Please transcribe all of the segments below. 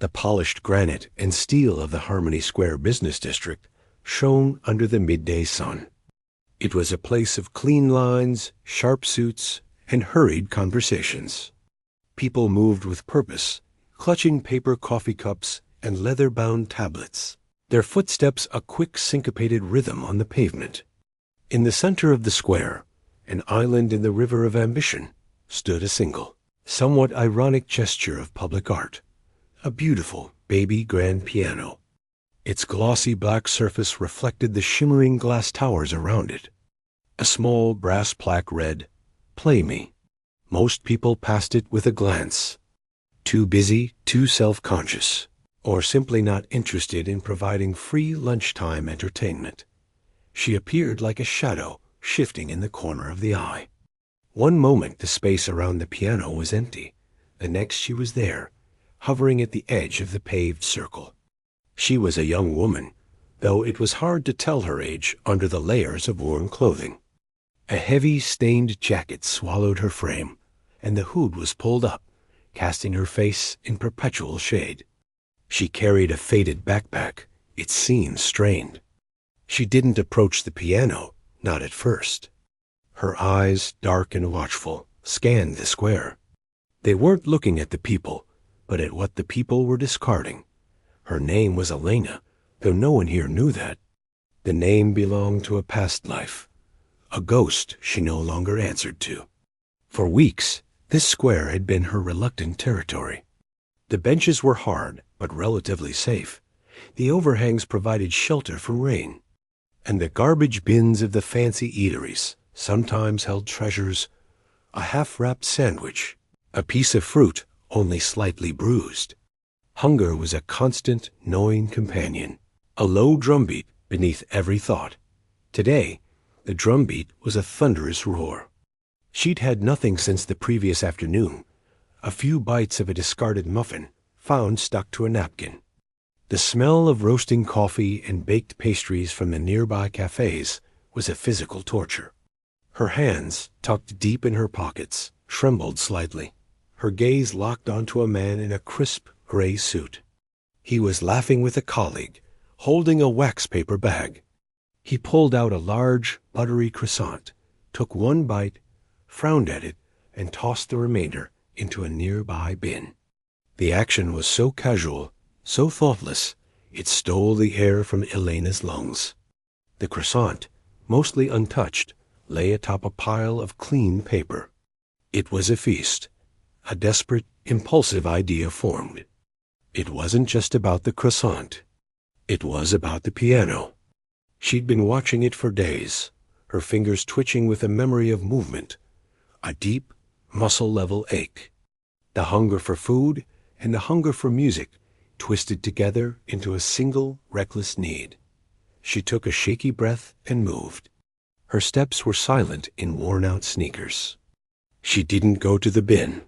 The polished granite and steel of the Harmony Square business district shone under the midday sun. It was a place of clean lines, sharp suits, and hurried conversations. People moved with purpose, clutching paper coffee cups and leather-bound tablets, their footsteps a quick syncopated rhythm on the pavement. In the center of the square, an island in the river of ambition, stood a single, somewhat ironic gesture of public art, a beautiful baby grand piano. Its glossy black surface reflected the shimmering glass towers around it. A small brass plaque read, "Play Me." Most people passed it with a glance. Too busy, too self-conscious, or simply not interested in providing free lunchtime entertainment. She appeared like a shadow shifting in the corner of the eye. One moment the space around the piano was empty. The next she was there, hovering at the edge of the paved circle. She was a young woman, though it was hard to tell her age under the layers of worn clothing. A heavy, stained jacket swallowed her frame, and the hood was pulled up, casting her face in perpetual shade. She carried a faded backpack, its seams strained. She didn't approach the piano, not at first. Her eyes, dark and watchful, scanned the square. They weren't looking at the people, but at what the people were discarding. Her name was Elena, though no one here knew that. The name belonged to a past life, a ghost she no longer answered to. For weeks, this square had been her reluctant territory. The benches were hard, but relatively safe. The overhangs provided shelter from rain. And the garbage bins of the fancy eateries sometimes held treasures: a half-wrapped sandwich, a piece of fruit only slightly bruised. Hunger was a constant, gnawing companion, a low drumbeat beneath every thought. Today, the drumbeat was a thunderous roar. She'd had nothing since the previous afternoon, a few bites of a discarded muffin, found stuck to a napkin. The smell of roasting coffee and baked pastries from the nearby cafes was a physical torture. Her hands, tucked deep in her pockets, trembled slightly. Her gaze locked onto a man in a crisp gray suit. He was laughing with a colleague, holding a wax paper bag. He pulled out a large, buttery croissant, took one bite, frowned at it, and tossed the remainder into a nearby bin. The action was so casual, so thoughtless, it stole the air from Elena's lungs. The croissant, mostly untouched, lay atop a pile of clean paper. It was a feast. A desperate, impulsive idea formed. It wasn't just about the croissant. It was about the piano. She'd been watching it for days, her fingers twitching with a memory of movement, a deep, muscle-level ache. The hunger for food and the hunger for music twisted together into a single, reckless need. She took a shaky breath and moved. Her steps were silent in worn-out sneakers. She didn't go to the bin.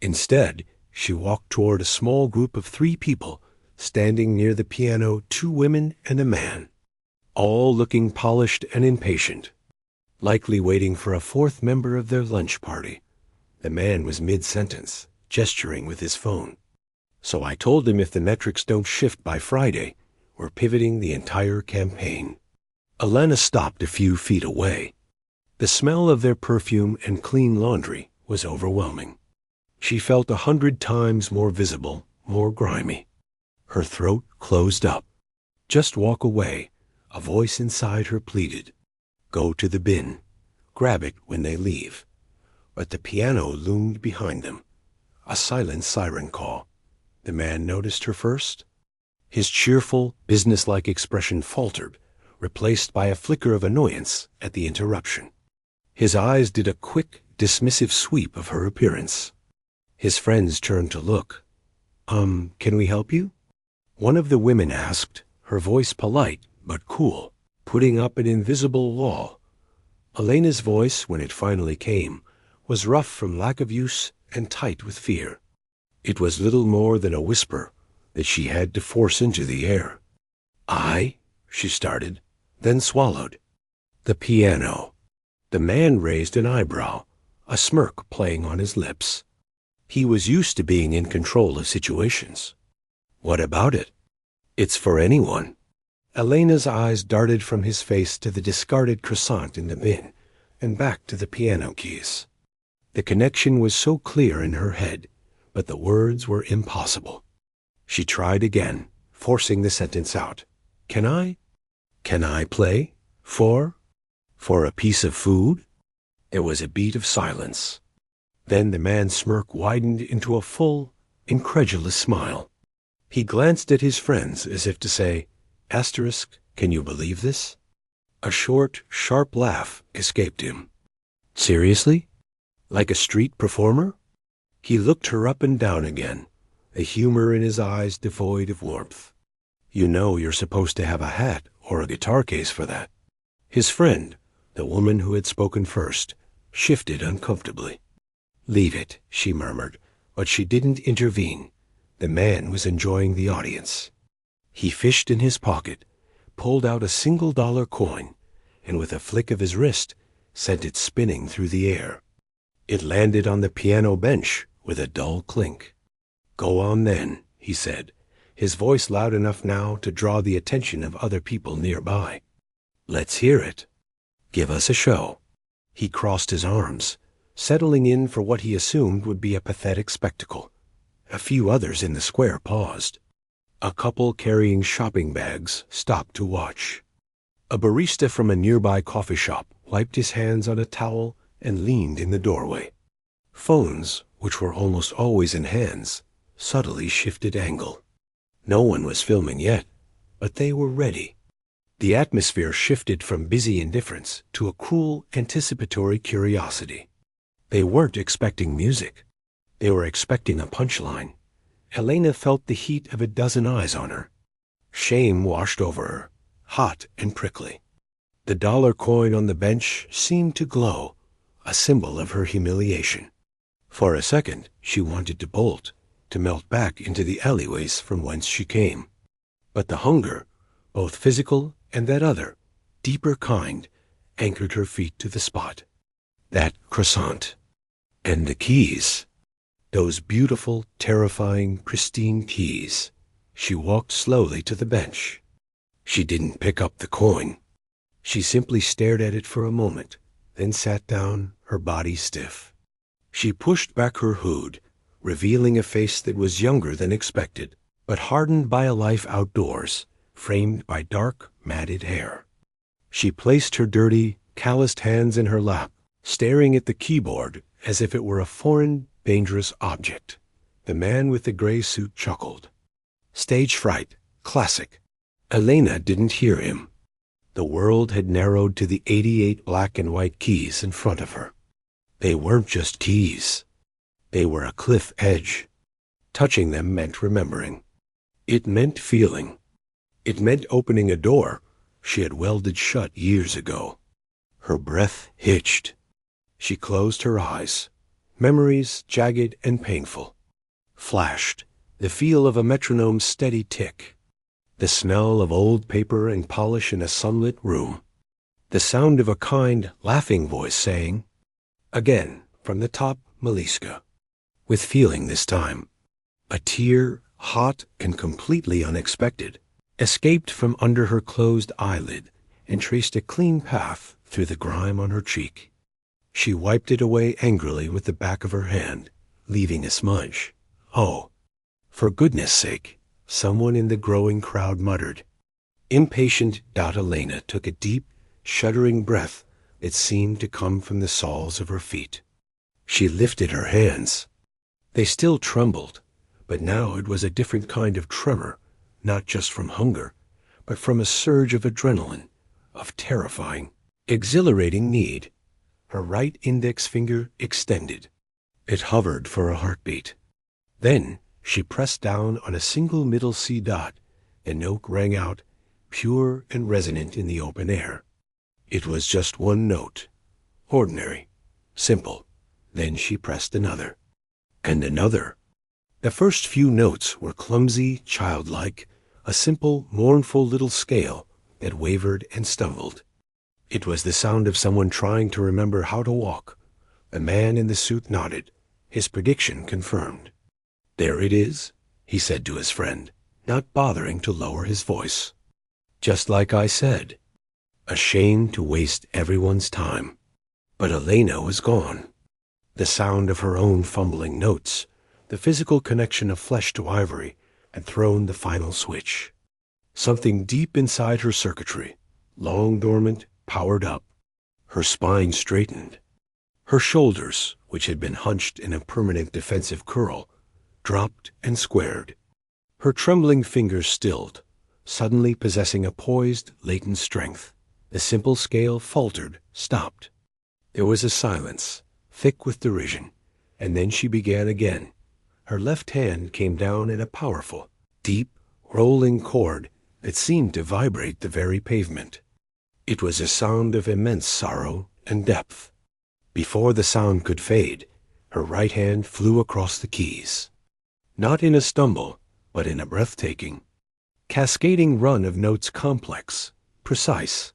Instead, she walked toward a small group of 3 people, standing near the piano, 2 women and a man, all looking polished and impatient, likely waiting for a 4th member of their lunch party. The man was mid-sentence, gesturing with his phone. So I told him if the metrics don't shift by Friday, we're pivoting the entire campaign. Elena stopped a few feet away. The smell of their perfume and clean laundry was overwhelming. She felt 100 times more visible, more grimy. Her throat closed up. Just walk away, a voice inside her pleaded. Go to the bin. Grab it when they leave. But the piano loomed behind them. A silent siren call. The man noticed her first. His cheerful, businesslike expression faltered, replaced by a flicker of annoyance at the interruption. His eyes did a quick, dismissive sweep of her appearance. His friends turned to look. Can we help you?" One of the women asked, her voice polite but cool, putting up an invisible wall. Elena's voice, when it finally came, was rough from lack of use and tight with fear. It was little more than a whisper that she had to force into the air. She started, then swallowed. The piano. The man raised an eyebrow, a smirk playing on his lips. He was used to being in control of situations. What about it? It's for anyone. Elena's eyes darted from his face to the discarded croissant in the bin and back to the piano keys. The connection was so clear in her head, but the words were impossible. She tried again, forcing the sentence out. Can I play? For a piece of food? There was a beat of silence. Then the man's smirk widened into a full, incredulous smile. He glanced at his friends as if to say, Asterisk, can you believe this? A short, sharp laugh escaped him. Seriously? Like a street performer? He looked her up and down again, a humor in his eyes devoid of warmth. You know you're supposed to have a hat or a guitar case for that. His friend, the woman who had spoken first, shifted uncomfortably. Leave it, she murmured, but she didn't intervene. The man was enjoying the audience. He fished in his pocket, pulled out a $1 coin, and with a flick of his wrist, sent it spinning through the air. It landed on the piano bench with a dull clink. Go on then, he said, his voice loud enough now to draw the attention of other people nearby. Let's hear it. Give us a show. He crossed his arms, settling in for what he assumed would be a pathetic spectacle. A few others in the square paused. A couple carrying shopping bags stopped to watch. A barista from a nearby coffee shop wiped his hands on a towel and leaned in the doorway. Phones, which were almost always in hands, subtly shifted angle. No one was filming yet, but they were ready. The atmosphere shifted from busy indifference to a cool, anticipatory curiosity. They weren't expecting music. They were expecting a punchline. Elena felt the heat of a dozen eyes on her. Shame washed over her, hot and prickly. The $1 coin on the bench seemed to glow, a symbol of her humiliation. For a second, she wanted to bolt, to melt back into the alleyways from whence she came. But the hunger, both physical and that other, deeper kind, anchored her feet to the spot. That croissant. And the keys. Those beautiful, terrifying, pristine keys. She walked slowly to the bench. She didn't pick up the coin. She simply stared at it for a moment, then sat down, her body stiff. She pushed back her hood, revealing a face that was younger than expected, but hardened by a life outdoors, framed by dark, matted hair. She placed her dirty, calloused hands in her lap, staring at the keyboard as if it were a foreign, dangerous object. The man with the gray suit chuckled. Stage fright, classic. Elena didn't hear him. The world had narrowed to the 88 black and white keys in front of her. They weren't just keys. They were a cliff edge. Touching them meant remembering. It meant feeling. It meant opening a door she had welded shut years ago. Her breath hitched. She closed her eyes. Memories, jagged and painful, flashed, the feel of a metronome's steady tick, the smell of old paper and polish in a sunlit room, the sound of a kind, laughing voice saying, again, from the top, Meliska, with feeling this time. A tear, hot and completely unexpected, escaped from under her closed eyelid and traced a clean path through the grime on her cheek. She wiped it away angrily with the back of her hand, leaving a smudge. Oh, for goodness sake, someone in the growing crowd muttered. Impatient Elena took a deep, shuddering breath that seemed to come from the soles of her feet. She lifted her hands. They still trembled, but now it was a different kind of tremor, not just from hunger, but from a surge of adrenaline, of terrifying, exhilarating need. Her right index finger extended. It hovered for a heartbeat. Then she pressed down on a single middle C dot. A note rang out, pure and resonant in the open air. It was just one note. Ordinary. Simple. Then she pressed another. And another. The first few notes were clumsy, childlike, a simple, mournful little scale that wavered and stumbled. It was the sound of someone trying to remember how to walk. The man in the suit nodded, his prediction confirmed. There it is, he said to his friend. not bothering to lower his voice. Just like I said, ashamed to waste everyone's time. But Elena was gone. The sound of her own fumbling notes, the physical connection of flesh to ivory, had thrown the final switch. Something deep inside her circuitry, long dormant, powered up. Her spine straightened. Her shoulders, which had been hunched in a permanent defensive curl, dropped and squared. Her trembling fingers stilled, suddenly possessing a poised, latent strength. The simple scale faltered, stopped. There was a silence, thick with derision, and then she began again. Her left hand came down in a powerful, deep, rolling chord that seemed to vibrate the very pavement. It was a sound of immense sorrow and depth. Before the sound could fade, her right hand flew across the keys. Not in a stumble, but in a breathtaking, cascading run of notes, complex, precise,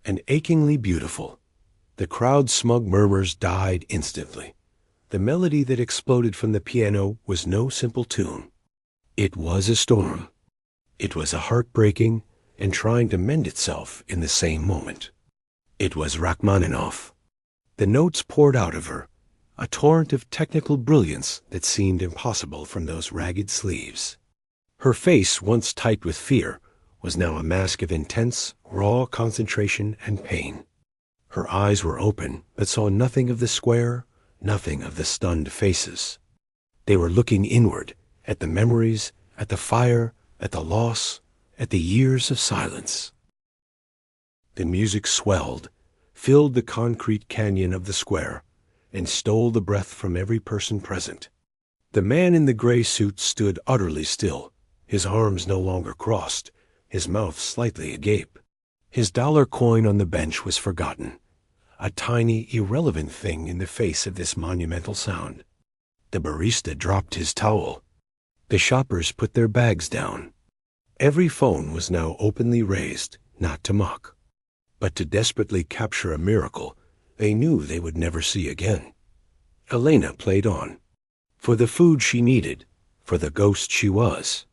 and achingly beautiful. The crowd's smug murmurs died instantly. The melody that exploded from the piano was no simple tune. It was a storm. It was a heartbreaking and trying to mend itself in the same moment. It was Rachmaninoff. The notes poured out of her, a torrent of technical brilliance that seemed impossible from those ragged sleeves. Her face, once tight with fear, was now a mask of intense, raw concentration and pain. Her eyes were open, but saw nothing of the square, nothing of the stunned faces. They were looking inward, at the memories, at the fire, at the loss, at the years of silence. The music swelled, filled the concrete canyon of the square, and stole the breath from every person present. The man in the gray suit stood utterly still, his arms no longer crossed, his mouth slightly agape. His dollar coin on the bench was forgotten, a tiny, irrelevant thing in the face of this monumental sound. The barista dropped his towel. The shoppers put their bags down. Every phone was now openly raised, not to mock, but to desperately capture a miracle they knew they would never see again. Elena played on, for the food she needed, for the ghost she was,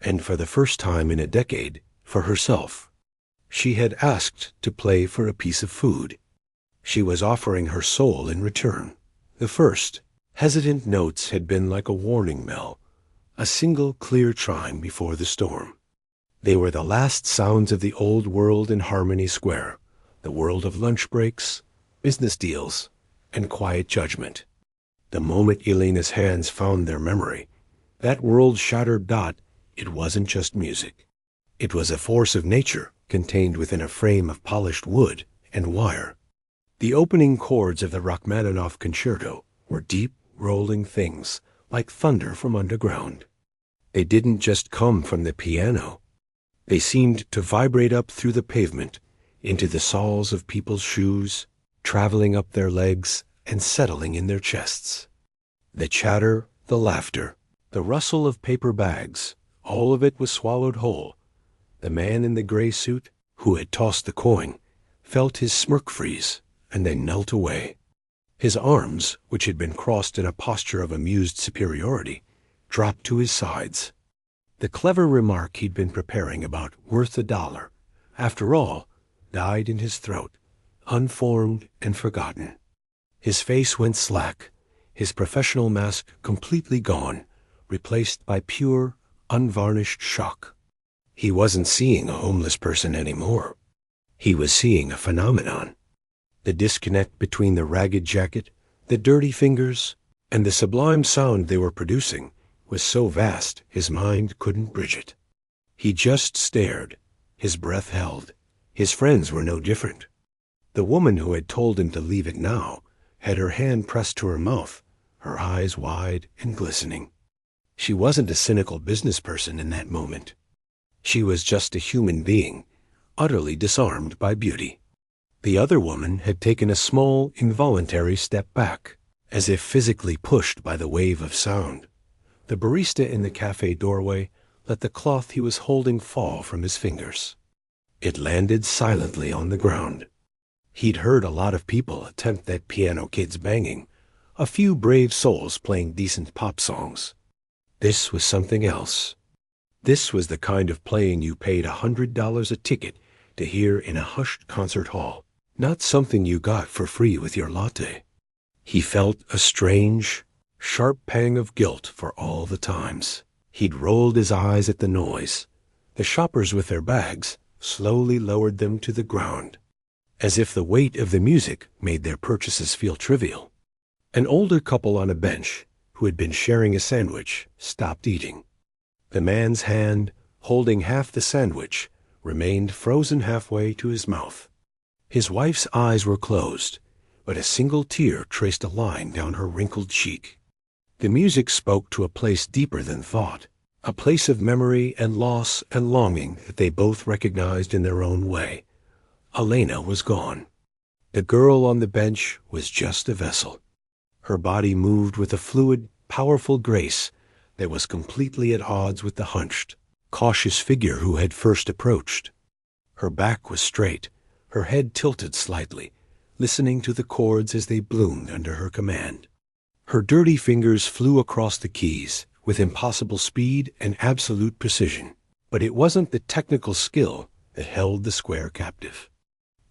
and for the first time in a decade, for herself. She had asked to play for a piece of food. She was offering her soul in return. The first, hesitant notes had been like a warning bell, a single clear chime before the storm. They were the last sounds of the old world in Harmony Square, the world of lunch breaks, business deals, and quiet judgment. The moment Elena's hands found their memory, that world-shattered dot, it wasn't just music. It was a force of nature contained within a frame of polished wood and wire. The opening chords of the Rachmaninoff concerto were deep, rolling things, like thunder from underground. They didn't just come from the piano. They seemed to vibrate up through the pavement, into the soles of people's shoes, traveling up their legs and settling in their chests. The chatter, the laughter, the rustle of paper bags, all of it was swallowed whole. The man in the gray suit, who had tossed the coin, felt his smirk freeze and then melt away. His arms, which had been crossed in a posture of amused superiority, dropped to his sides. The clever remark he'd been preparing about worth $1, after all, died in his throat, unformed and forgotten. His face went slack, his professional mask completely gone, replaced by pure, unvarnished shock. He wasn't seeing a homeless person anymore. He was seeing a phenomenon. The disconnect between the ragged jacket, the dirty fingers, and the sublime sound they were producing was so vast his mind couldn't bridge it. He just stared, his breath held. His friends were no different. The woman who had told him to leave it now had her hand pressed to her mouth, her eyes wide and glistening. She wasn't a cynical business person in that moment. She was just a human being, utterly disarmed by beauty. The other woman had taken a small, involuntary step back, as if physically pushed by the wave of sound. The barista in the cafe doorway let the cloth he was holding fall from his fingers. It landed silently on the ground. He'd heard a lot of people attempt that piano kid's banging, a few brave souls playing decent pop songs. This was something else. This was the kind of playing you paid $100 a ticket to hear in a hushed concert hall, not something you got for free with your latte. He felt a strange, sharp pang of guilt for all the times he'd rolled his eyes at the noise. The shoppers with their bags slowly lowered them to the ground, as if the weight of the music made their purchases feel trivial. An older couple on a bench, who had been sharing a sandwich, stopped eating. The man's hand, holding half the sandwich, remained frozen halfway to his mouth. His wife's eyes were closed, but a single tear traced a line down her wrinkled cheek. The music spoke to a place deeper than thought, a place of memory and loss and longing that they both recognized in their own way. Elena was gone. The girl on the bench was just a vessel. Her body moved with a fluid, powerful grace that was completely at odds with the hunched, cautious figure who had first approached. Her back was straight, her head tilted slightly, listening to the chords as they bloomed under her command. Her dirty fingers flew across the keys with impossible speed and absolute precision, but it wasn't the technical skill that held the square captive.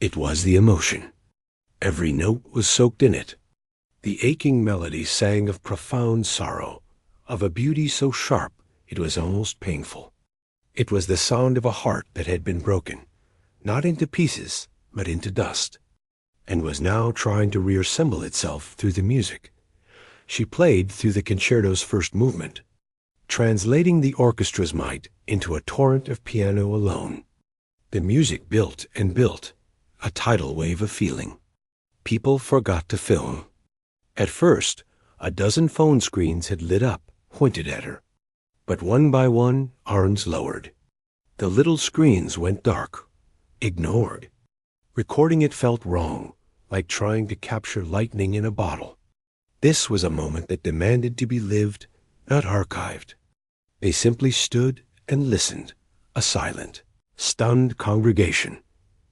It was the emotion. Every note was soaked in it. The aching melody sang of profound sorrow, of a beauty so sharp it was almost painful. It was the sound of a heart that had been broken, not into pieces, but into dust, and was now trying to reassemble itself through the music. She played through the concerto's first movement, translating the orchestra's might into a torrent of piano alone. The music built and built, a tidal wave of feeling. People forgot to film. At first, a dozen phone screens had lit up, pointed at her. But one by one, arms lowered. The little screens went dark, ignored. Recording it felt wrong, like trying to capture lightning in a bottle. This was a moment that demanded to be lived, not archived. They simply stood and listened, a silent, stunned congregation.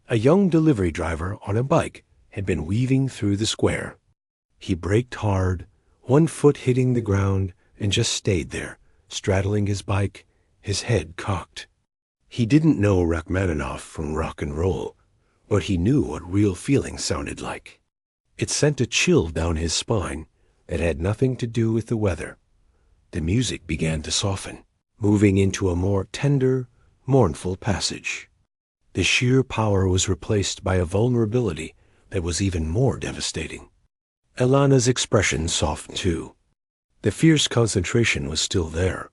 A young delivery driver on a bike had been weaving through the square. He braked hard, one foot hitting the ground, and just stayed there, straddling his bike, his head cocked. He didn't know Rachmaninoff from rock and roll, but he knew what real feeling sounded like. It sent a chill down his spine that had nothing to do with the weather. The music began to soften, moving into a more tender, mournful passage. The sheer power was replaced by a vulnerability that was even more devastating. Elena's expression softened too. The fierce concentration was still there,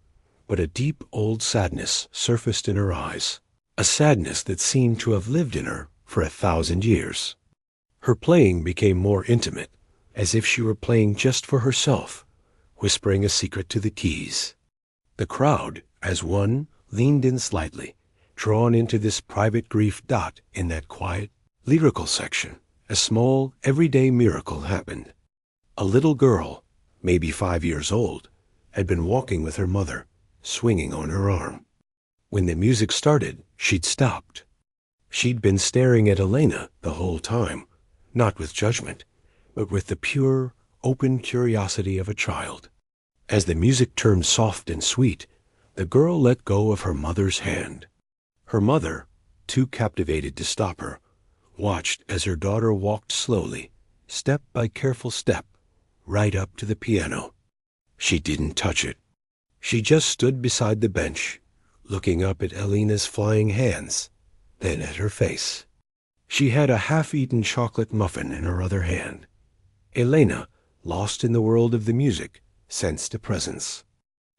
but a deep old sadness surfaced in her eyes, a sadness that seemed to have lived in her for 1,000 years. Her playing became more intimate, as if she were playing just for herself, whispering a secret to the keys. The crowd, as one, leaned in slightly, drawn into this private grief dot in that quiet, lyrical section. A small, everyday miracle happened. A little girl, maybe 5 years old, had been walking with her mother, swinging on her arm. When the music started, she'd stopped. She'd been staring at Elena the whole time, not with judgment, but with the pure, open curiosity of a child. As the music turned soft and sweet, the girl let go of her mother's hand. Her mother, too captivated to stop her, watched as her daughter walked slowly, step by careful step, right up to the piano. She didn't touch it. She just stood beside the bench, looking up at Elena's flying hands, then at her face. She had a half-eaten chocolate muffin in her other hand. Elena, lost in the world of the music, sensed a presence.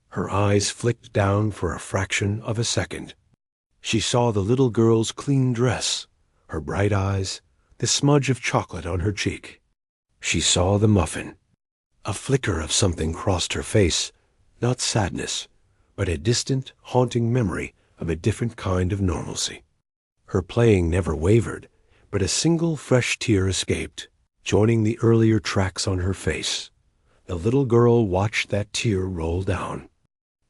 Her eyes flicked down for a fraction of a second. She saw the little girl's clean dress, her bright eyes, the smudge of chocolate on her cheek. She saw the muffin. A flicker of something crossed her face, not sadness, but a distant, haunting memory of a different kind of normalcy. Her playing never wavered, but a single fresh tear escaped, joining the earlier tracks on her face. The little girl watched that tear roll down.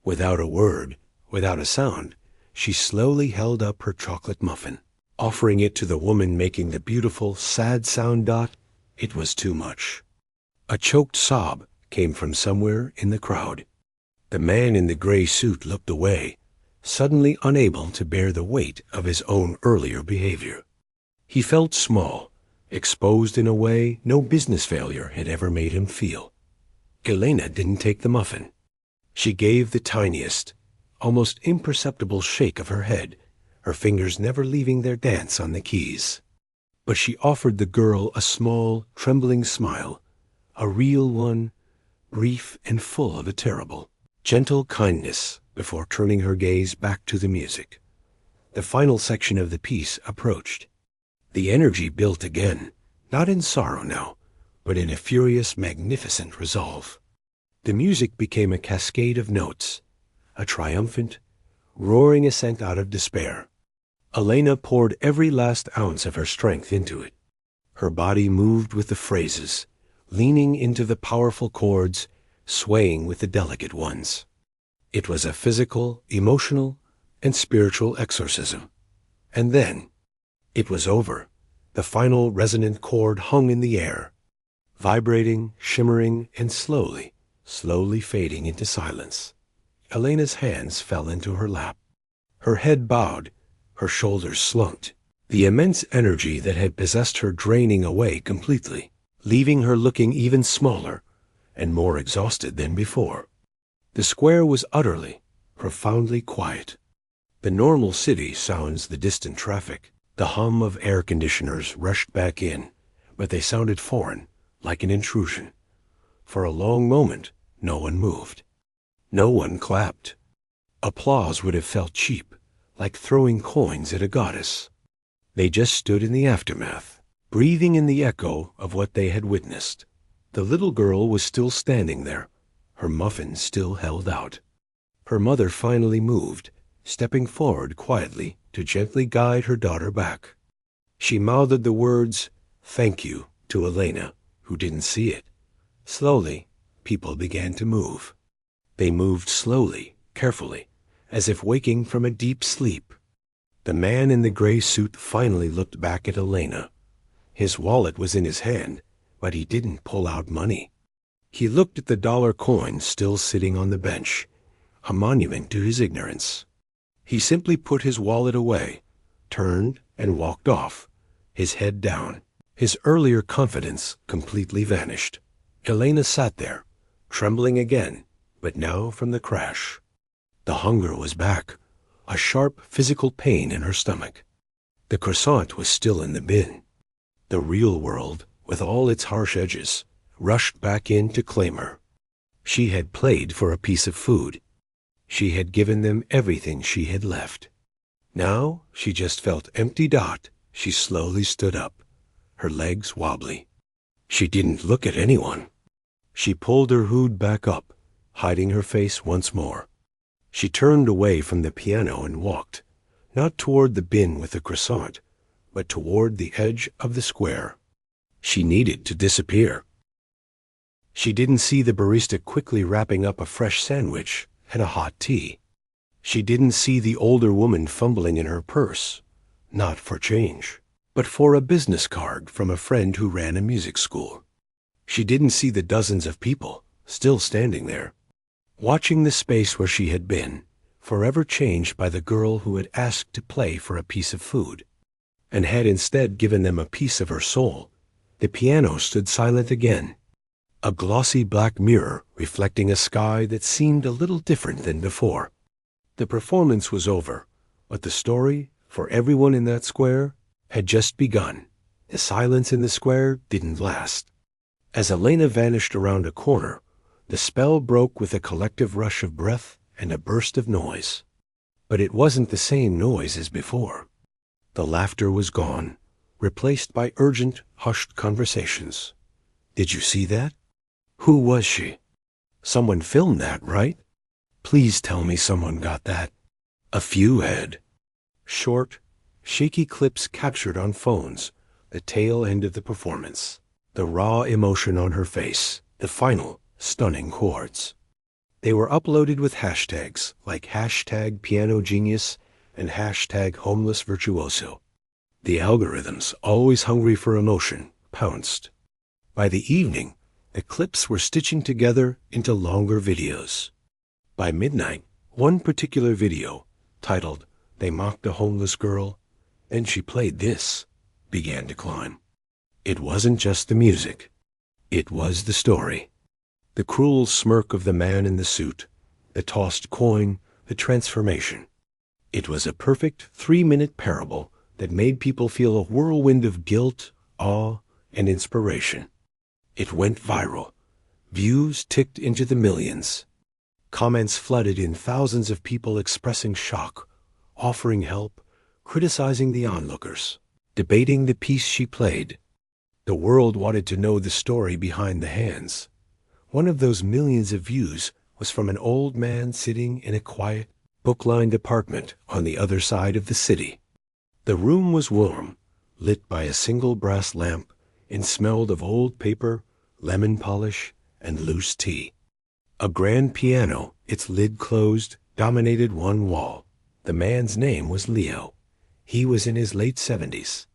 Without a word, without a sound, she slowly held up her chocolate muffin, offering it to the woman making the beautiful, sad sound dot. It was too much. A choked sob came from somewhere in the crowd. The man in the gray suit looked away, suddenly unable to bear the weight of his own earlier behavior. He felt small, exposed in a way no business failure had ever made him feel. Elena didn't take the muffin. She gave the tiniest, almost imperceptible shake of her head, her fingers never leaving their dance on the keys. But she offered the girl a small, trembling smile, a real one, brief and full of a terrible, gentle kindness before turning her gaze back to the music. The final section of the piece approached. The energy built again, not in sorrow now, but in a furious, magnificent resolve. The music became a cascade of notes, a triumphant, roaring ascent out of despair. Elena poured every last ounce of her strength into it. Her body moved with the phrases, leaning into the powerful chords, swaying with the delicate ones. It was a physical, emotional, and spiritual exorcism. And then, it was over. The final resonant chord hung in the air, vibrating, shimmering, and slowly fading into silence. Elena's hands fell into her lap. Her head bowed, her shoulders slumped, the immense energy that had possessed her draining away completely, leaving her looking even smaller and more exhausted than before. The square was utterly, profoundly quiet. The normal city sounds, the distant traffic, the hum of air conditioners rushed back in, but they sounded foreign, like an intrusion. For a long moment, no one moved. No one clapped. Applause would have felt cheap, like throwing coins at a goddess. They just stood in the aftermath, breathing in the echo of what they had witnessed. The little girl was still standing there, her muffin still held out. Her mother finally moved, stepping forward quietly to gently guide her daughter back. She mouthed the words, "Thank you," to Elena, who didn't see it. Slowly, people began to move. They moved slowly, carefully, as if waking from a deep sleep. The man in the gray suit finally looked back at Elena. His wallet was in his hand, but he didn't pull out money. He looked at the dollar coin still sitting on the bench, a monument to his ignorance. He simply put his wallet away, turned, and walked off, his head down. His earlier confidence completely vanished. Elena sat there, trembling again, but now from the crash. The hunger was back, a sharp physical pain in her stomach. The croissant was still in the bin. The real world, with all its harsh edges, rushed back in to claim her. She had played for a piece of food. She had given them everything she had left. Now she just felt empty. She slowly stood up, her legs wobbly. She didn't look at anyone. She pulled her hood back up, hiding her face once more. She turned away from the piano and walked, not toward the bin with the croissant, but toward the edge of the square. She needed to disappear. She didn't see the barista quickly wrapping up a fresh sandwich and a hot tea. She didn't see the older woman fumbling in her purse, not for change, but for a business card from a friend who ran a music school. She didn't see the dozens of people still standing there, watching the space where she had been, forever changed by the girl who had asked to play for a piece of food, and had instead given them a piece of her soul. The piano stood silent again, a glossy black mirror reflecting a sky that seemed a little different than before. The performance was over, but the story, for everyone in that square, had just begun. The silence in the square didn't last. As Elena vanished around a corner, the spell broke with a collective rush of breath and a burst of noise. But it wasn't the same noise as before. The laughter was gone, replaced by urgent, hushed conversations. "Did you see that? Who was she? Someone filmed that, right? Please tell me someone got that." A few had. Short, shaky clips captured on phones, the tail end of the performance, the raw emotion on her face, the final, stunning chords. They were uploaded with hashtags like #PianoGenius and #HomelessVirtuoso. The algorithms, always hungry for emotion, pounced. By the evening, the clips were stitching together into longer videos. By midnight, one particular video, titled They Mocked a Homeless Girl, and she played this, began to climb. It wasn't just the music. It was the story. The cruel smirk of the man in the suit, the tossed coin, the transformation. It was a perfect 3-minute parable that made people feel a whirlwind of guilt, awe, and inspiration. It went viral. Views ticked into the millions. Comments flooded in, thousands of people expressing shock, offering help, criticizing the onlookers, debating the piece she played. The world wanted to know the story behind the hands. One of those millions of views was from an old man sitting in a quiet, book-lined apartment on the other side of the city. The room was warm, lit by a single brass lamp, and smelled of old paper, lemon polish, and loose tea. A grand piano, its lid closed, dominated one wall. The man's name was Leo. He was in his late 70s.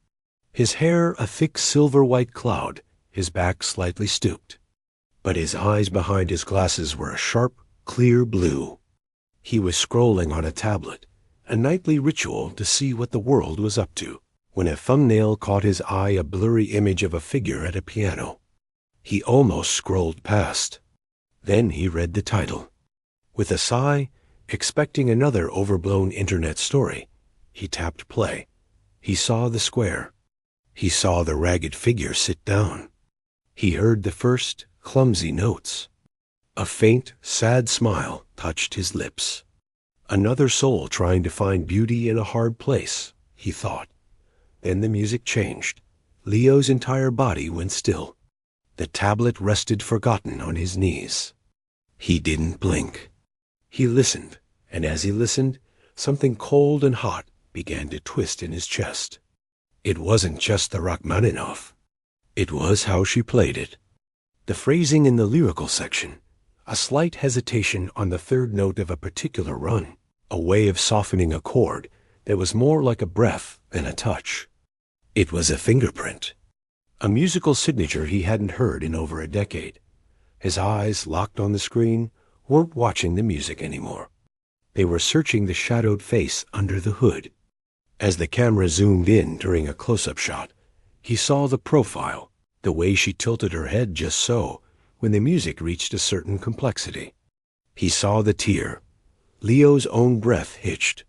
His hair a thick silver-white cloud, his back slightly stooped. But his eyes behind his glasses were a sharp, clear blue. He was scrolling on a tablet, a nightly ritual to see what the world was up to, when a thumbnail caught his eye, a blurry image of a figure at a piano. He almost scrolled past. Then he read the title. With a sigh, expecting another overblown internet story, he tapped play. He saw the square. He saw the ragged figure sit down. He heard the first clumsy notes. A faint, sad smile touched his lips. Another soul trying to find beauty in a hard place, he thought. Then the music changed. Leo's entire body went still. The tablet rested forgotten on his knees. He didn't blink. He listened, and as he listened, something cold and hot began to twist in his chest. It wasn't just the Rachmaninoff. It was how she played it. The phrasing in the lyrical section, a slight hesitation on the third note of a particular run, a way of softening a chord that was more like a breath than a touch. It was a fingerprint, a musical signature he hadn't heard in over a decade. His eyes, locked on the screen, weren't watching the music anymore. They were searching the shadowed face under the hood. As the camera zoomed in during a close-up shot, he saw the profile, the way she tilted her head just so when the music reached a certain complexity. He saw the tear. Leo's own breath hitched.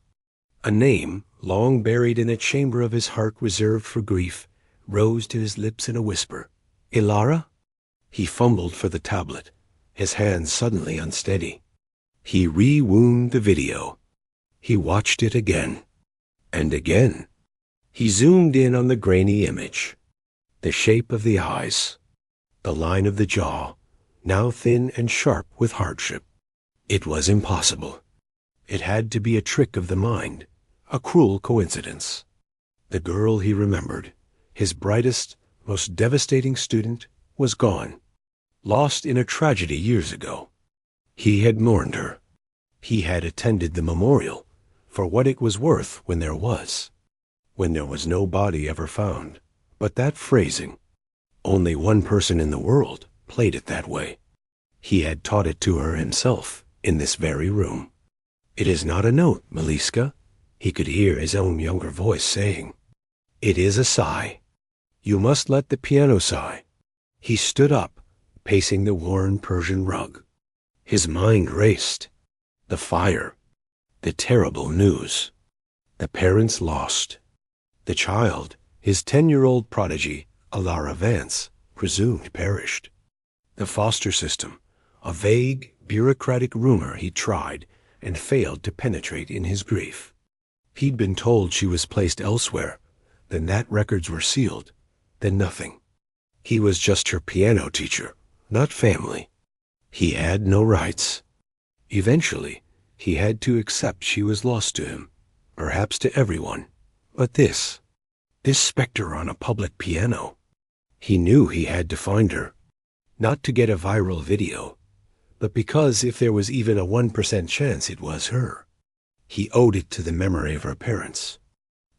A name, long buried in a chamber of his heart reserved for grief, rose to his lips in a whisper. Ilara? He fumbled for the tablet, his hands suddenly unsteady. He rewound the video. He watched it again. And again. He zoomed in on the grainy image. The shape of the eyes. The line of the jaw, now thin and sharp with hardship. It was impossible. It had to be a trick of the mind, a cruel coincidence. The girl he remembered, his brightest, most devastating student, was gone, lost in a tragedy years ago. He had mourned her. He had attended the memorial for what it was worth when there was no body ever found. But that phrasing, only one person in the world played it that way. He had taught it to her himself in this very room. It is not a note, Meliska, he could hear his own younger voice saying. It is a sigh. You must let the piano sigh. He stood up, pacing the worn Persian rug. His mind raced. The fire. The terrible news. The parents lost. The child, his 10-year-old prodigy, Alara Vance, presumed perished. The foster system, a vague, bureaucratic rumor he tried and failed to penetrate in his grief. He'd been told she was placed elsewhere, then that records were sealed, then nothing. He was just her piano teacher, not family. He had no rights. Eventually, he had to accept she was lost to him, perhaps to everyone. But this specter on a public piano. He knew he had to find her, not to get a viral video, but because if there was even a 1% chance it was her. He owed it to the memory of her parents,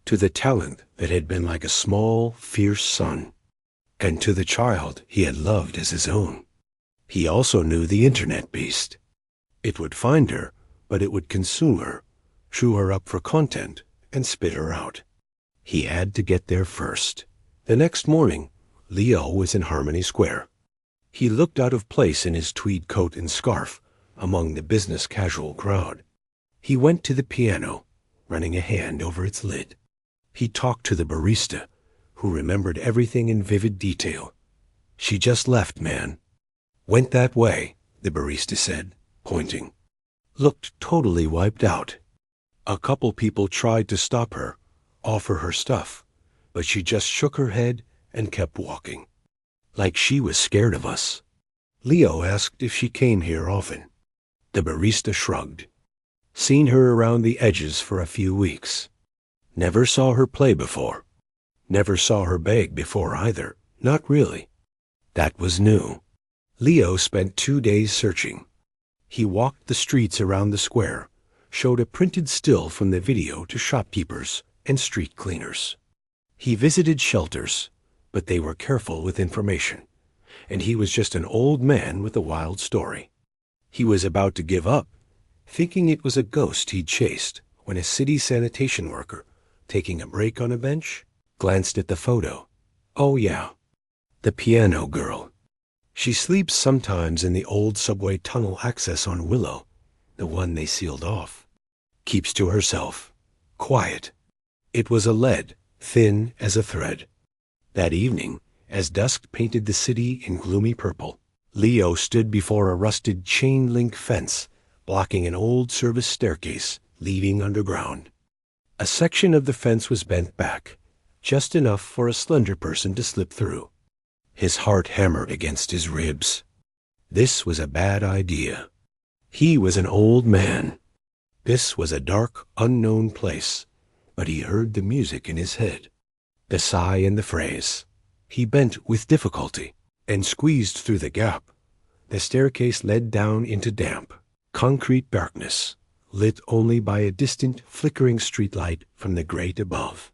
to the talent that had been like a small, fierce sun, and to the child he had loved as his own. He also knew the internet beast. It would find her, but it would consume her, chew her up for content, and spit her out. He had to get there first. The next morning, Leo was in Harmony Square. He looked out of place in his tweed coat and scarf among the business casual crowd. He went to the piano, running a hand over its lid. He talked to the barista, who remembered everything in vivid detail. "She just left, man." "Went that way," the barista said, pointing. "Looked totally wiped out. A couple people tried to stop her, offer her stuff, but she just shook her head and kept walking. Like she was scared of us." Leo asked if she came here often. The barista shrugged. "Seen her around the edges for a few weeks. Never saw her play before. Never saw her beg before either. Not really." That was new. Leo spent 2 days searching. He walked the streets around the square, showed a printed still from the video to shopkeepers and street cleaners. He visited shelters, but they were careful with information, and he was just an old man with a wild story. He was about to give up, thinking it was a ghost he'd chased, when a city sanitation worker, taking a break on a bench, glanced at the photo. Oh yeah, the piano girl. She sleeps sometimes in the old subway tunnel access on Willow, the one they sealed off. Keeps to herself. Quiet. It was a lead, thin as a thread. That evening, as dusk painted the city in gloomy purple, Leo stood before a rusted chain-link fence, blocking an old service staircase leading underground. A section of the fence was bent back, just enough for a slender person to slip through. His heart hammered against his ribs. This was a bad idea. He was an old man. This was a dark, unknown place, but he heard the music in his head, the sigh and the phrase. He bent with difficulty and squeezed through the gap. The staircase led down into damp, concrete darkness, lit only by a distant, flickering streetlight from the grate above.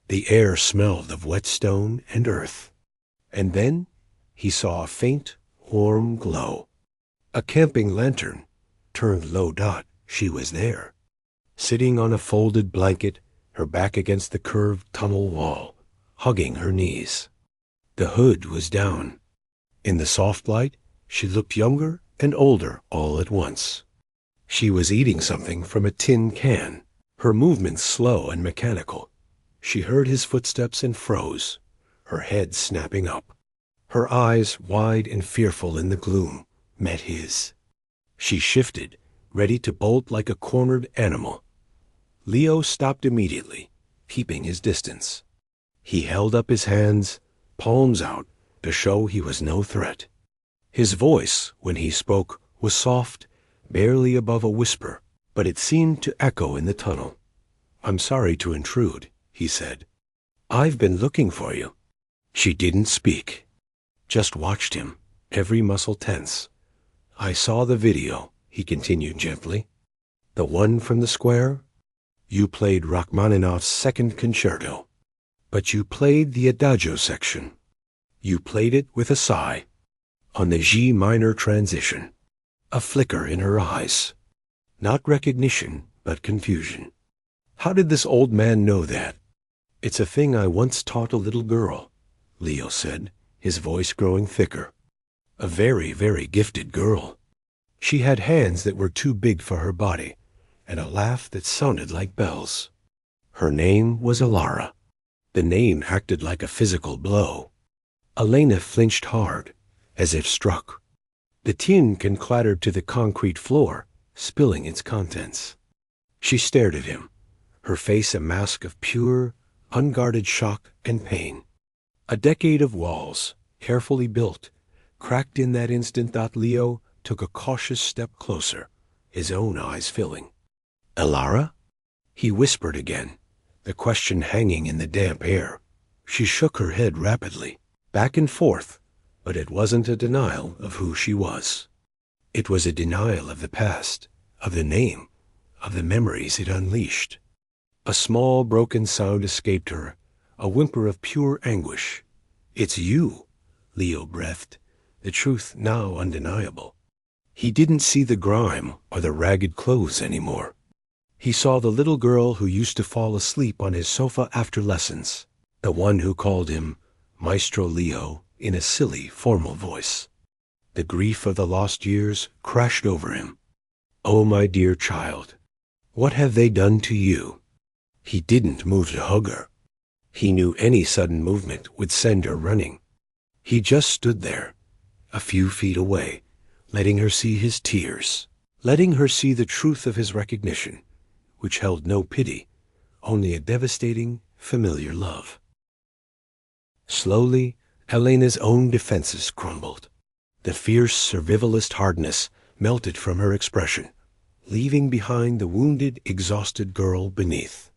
The air smelled of wet stone and earth. And then he saw a faint, warm glow. A camping lantern. Turned low dot, she was there. Sitting on a folded blanket, her back against the curved tunnel wall, hugging her knees. The hood was down. In the soft light, she looked younger and older all at once. She was eating something from a tin can, her movements slow and mechanical. She heard his footsteps and froze, her head snapping up. Her eyes, wide and fearful in the gloom, met his. She shifted, ready to bolt like a cornered animal. Leo stopped immediately, keeping his distance. He held up his hands, palms out, to show he was no threat. His voice, when he spoke, was soft, barely above a whisper, but it seemed to echo in the tunnel. "I'm sorry to intrude," he said. "I've been looking for you." She didn't speak, just watched him, every muscle tense. "I saw the video," he continued gently. "The one from the square? You played Rachmaninoff's second concerto, but you played the Adagio section. You played it with a sigh, on the G minor transition. A flicker in her eyes. Not recognition, but confusion. How did this old man know that? It's a thing I once taught a little girl," Leo said, his voice growing thicker. "A very, very gifted girl. She had hands that were too big for her body, and a laugh that sounded like bells. Her name was Alara." The name acted like a physical blow. Elena flinched hard, as if struck. The tin can clattered to the concrete floor, spilling its contents. She stared at him, her face a mask of pure, unguarded shock and pain. A decade of walls, carefully built, cracked in that instant. Leo took a cautious step closer, his own eyes filling. "Alara?" He whispered again, the question hanging in the damp air. She shook her head rapidly, back and forth, but it wasn't a denial of who she was. It was a denial of the past, of the name, of the memories it unleashed. A small broken sound escaped her, a whimper of pure anguish. "It's you," Leo breathed, the truth now undeniable. He didn't see the grime or the ragged clothes anymore. He saw the little girl who used to fall asleep on his sofa after lessons, the one who called him Maestro Leo in a silly, formal voice. The grief of the lost years crashed over him. "Oh, my dear child, what have they done to you?" He didn't move to hug her. He knew any sudden movement would send her running. He just stood there, a few feet away, letting her see his tears, letting her see the truth of his recognition, which held no pity, only a devastating, familiar love. Slowly, Helena's own defenses crumbled. The fierce survivalist hardness melted from her expression, leaving behind the wounded, exhausted girl beneath.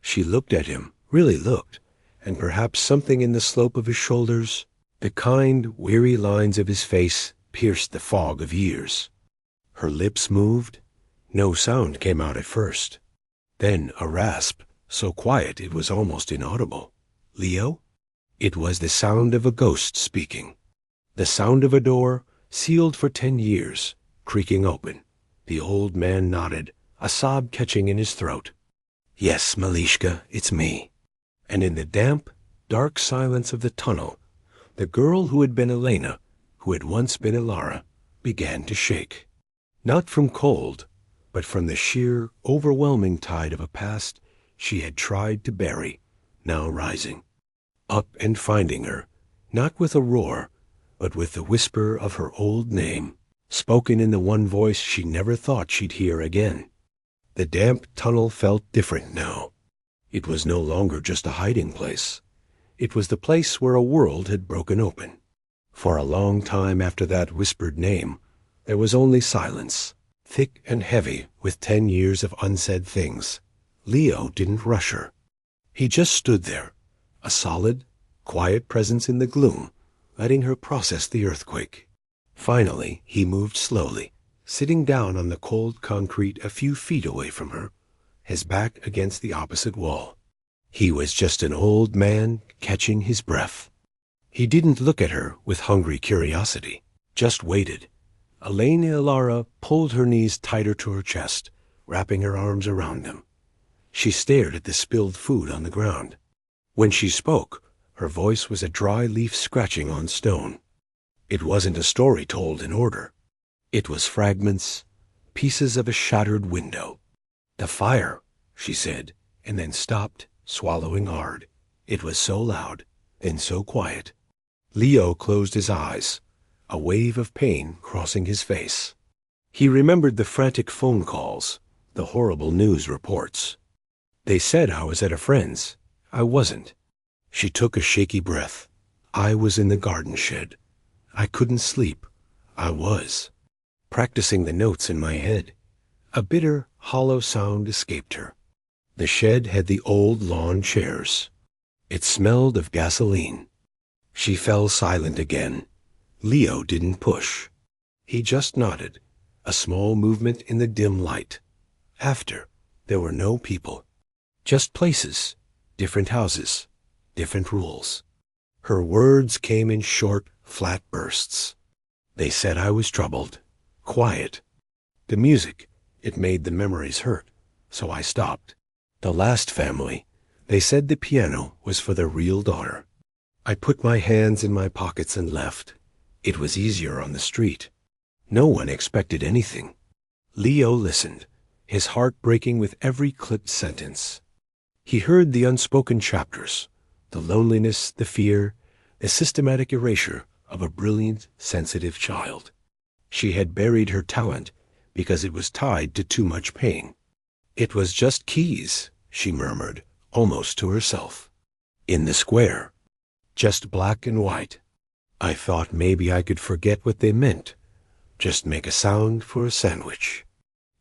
She looked at him, really looked, and perhaps something in the slope of his shoulders, the kind, weary lines of his face, pierced the fog of years. Her lips moved. No sound came out at first. Then a rasp, so quiet it was almost inaudible. "Leo?" It was the sound of a ghost speaking. The sound of a door, sealed for 10 years, creaking open. The old man nodded, a sob catching in his throat. "Yes, Malishka, it's me." And in the damp, dark silence of the tunnel, the girl who had been Elena, who had once been Ilara, began to shake. Not from cold, but from the sheer, overwhelming tide of a past she had tried to bury, now rising. Up and finding her, not with a roar, but with the whisper of her old name, spoken in the one voice she never thought she'd hear again. The damp tunnel felt different now. It was no longer just a hiding place. It was the place where a world had broken open. For a long time after that whispered name, there was only silence, thick and heavy with 10 years of unsaid things. Leo didn't rush her. He just stood there, a solid, quiet presence in the gloom, letting her process the earthquake. Finally, he moved slowly, sitting down on the cold concrete a few feet away from her, his back against the opposite wall. He was just an old man catching his breath. He didn't look at her with hungry curiosity, just waited. Elena Ilara pulled her knees tighter to her chest, wrapping her arms around them. She stared at the spilled food on the ground. When she spoke, her voice was a dry leaf scratching on stone. It wasn't a story told in order. It was fragments, pieces of a shattered window. "The fire," she said, and then stopped, swallowing hard. It was so loud, and so quiet. Leo closed his eyes, a wave of pain crossing his face. He remembered the frantic phone calls, the horrible news reports. "They said I was at a friend's. I wasn't." She took a shaky breath. "I was in the garden shed. I couldn't sleep. I was practicing the notes in my head." A bitter, hollow sound escaped her. The shed had the old lawn chairs. It smelled of gasoline. She fell silent again. Leo didn't push. He just nodded, a small movement in the dim light. After, there were no people. Just places, different houses, different rules. Her words came in short, flat bursts. "They said I was troubled, quiet. The music, it made the memories hurt, so I stopped. The last family, they said the piano was for their real daughter. I put my hands in my pockets and left. It was easier on the street. No one expected anything." Leo listened, his heart breaking with every clipped sentence. He heard the unspoken chapters, the loneliness, the fear, the systematic erasure of a brilliant, sensitive child. She had buried her talent because it was tied to too much pain. "It was just keys," she murmured, almost to herself. "In the square. Just black and white. I thought maybe I could forget what they meant. Just make a sound for a sandwich."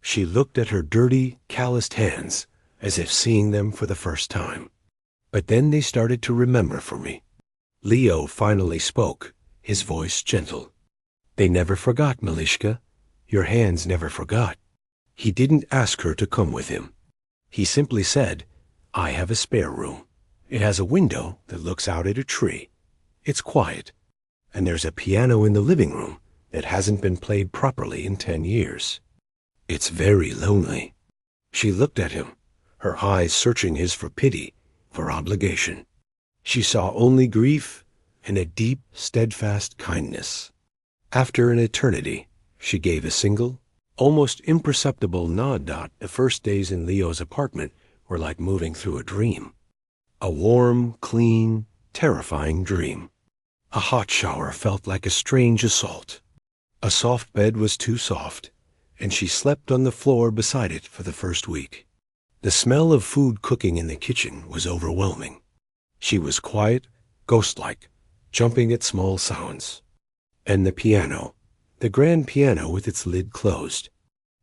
She looked at her dirty, calloused hands, as if seeing them for the first time. "But then they started to remember for me." Leo finally spoke, his voice gentle. "They never forgot, Malishka. Your hands never forgot." He didn't ask her to come with him. He simply said, "I have a spare room. It has a window that looks out at a tree. It's quiet. And there's a piano in the living room that hasn't been played properly in 10 years. It's very lonely." She looked at him, her eyes searching his for pity, for obligation. She saw only grief and a deep, steadfast kindness. After an eternity, she gave a single, almost imperceptible nod. The first days in Leo's apartment were like moving through a dream. A warm, clean, terrifying dream. A hot shower felt like a strange assault. A soft bed was too soft, and she slept on the floor beside it for the first week. The smell of food cooking in the kitchen was overwhelming. She was quiet, ghost-like, jumping at small sounds. And the piano, the grand piano with its lid closed.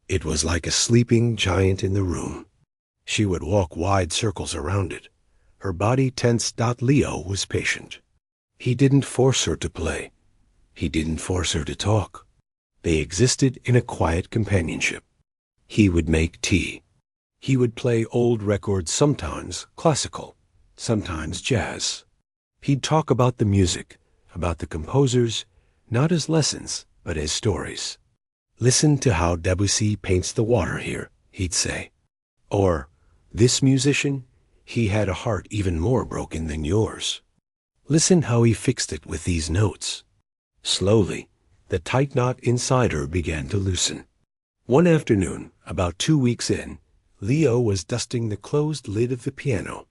It was like a sleeping giant in the room. She would walk wide circles around it, her body tense. Leo was patient. He didn't force her to play. He didn't force her to talk. They existed in a quiet companionship. He would make tea. He would play old records, sometimes classical, sometimes jazz. He'd talk about the music, about the composers, not as lessons, but as stories. Listen to how Debussy paints the water here, he'd say. Or, this musician, he had a heart even more broken than yours. Listen how he fixed it with these notes. Slowly, the tight knot inside her began to loosen. One afternoon, about 2 weeks in, Leo was dusting the closed lid of the piano.